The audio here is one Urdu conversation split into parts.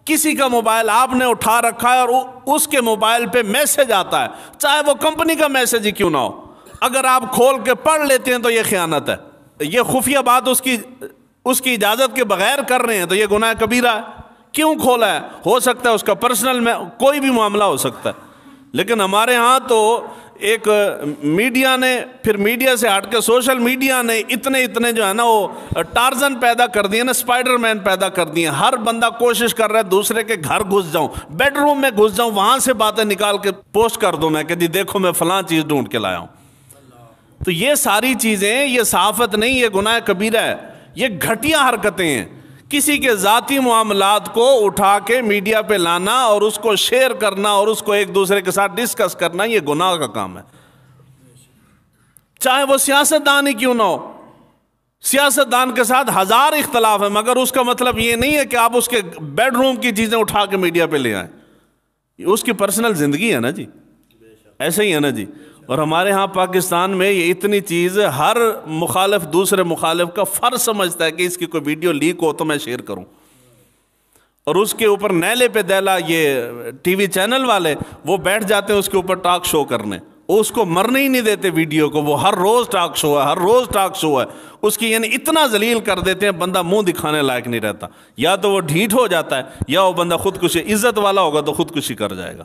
کسی کا موبائل آپ نے اٹھا رکھا ہے اور اس کے موبائل پہ میسج آتا ہے، چاہے وہ کمپنی کا میسج ہی کیوں نہ ہو، اگر آپ کھول کے پڑھ لیتے ہیں تو یہ خیانت ہے. یہ خفیہ بات اس کی اجازت کے بغیر کر رہے ہیں تو یہ گناہ کبیرہ ہے. کیوں کھولا ہے؟ ہو سکتا ہے اس کا پرسنل میں کوئی بھی معاملہ ہو سکتا ہے. لیکن ہمارے ہاں تو ایک میڈیا نے، پھر میڈیا سے ہٹ کے سوشل میڈیا نے اتنے جو ہے نا وہ ٹارزن پیدا کر دیے نا، اسپائڈر مین پیدا کر دیے. ہر بندہ کوشش کر رہا ہے دوسرے کے گھر گھس جاؤں، بیڈ روم میں گھس جاؤں، وہاں سے باتیں نکال کے پوسٹ کر دوں میں کہ جی دیکھو میں فلاں چیز ڈھونڈ کے لایا ہوں. تو یہ ساری چیزیں، یہ صحافت نہیں، یہ گناہ کبیرہ ہے. یہ گھٹیا حرکتیں ہیں. کسی کے ذاتی معاملات کو اٹھا کے میڈیا پہ لانا اور اس کو شیئر کرنا اور اس کو ایک دوسرے کے ساتھ ڈسکس کرنا، یہ گناہ کا کام ہے. چاہے وہ سیاستدان ہی کیوں نہ ہو. سیاستدان کے ساتھ ہزار اختلاف ہے، مگر اس کا مطلب یہ نہیں ہے کہ آپ اس کے بیڈ روم کی چیزیں اٹھا کے میڈیا پہ لے آئیں. اس کی پرسنل زندگی ہے نا جی. ایسے ہی ہے نا جی. اور ہمارے ہاں پاکستان میں یہ اتنی چیز، ہر مخالف دوسرے مخالف کا فرض سمجھتا ہے کہ اس کی کوئی ویڈیو لیک ہو تو میں شیئر کروں، اور اس کے اوپر نیلے پہ دیلا یہ ٹی وی چینل والے وہ بیٹھ جاتے ہیں اس کے اوپر ٹاک شو کرنے. اس کو مرنے ہی نہیں دیتے ویڈیو کو. وہ ہر روز ٹاک شو ہے، ہر روز ٹاک شو ہے. اس کی یعنی اتنا ذلیل کر دیتے ہیں بندہ منہ دکھانے لائق نہیں رہتا. یا تو وہ ڈھیٹ ہو جاتا ہے یا وہ بندہ خودکشی، عزت والا ہوگا تو خودکشی کر جائے گا.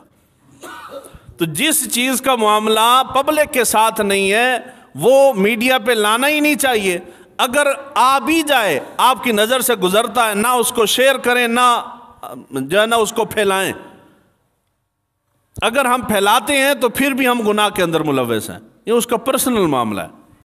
تو جس چیز کا معاملہ پبلک کے ساتھ نہیں ہے وہ میڈیا پہ لانا ہی نہیں چاہیے. اگر آ بھی جائے، آپ کی نظر سے گزرتا ہے، نہ اس کو شیئر کریں، نہ جو ہے نا اس کو پھیلائیں. اگر ہم پھیلاتے ہیں تو پھر بھی ہم گناہ کے اندر ملوث ہیں. یہ اس کا پرسنل معاملہ ہے.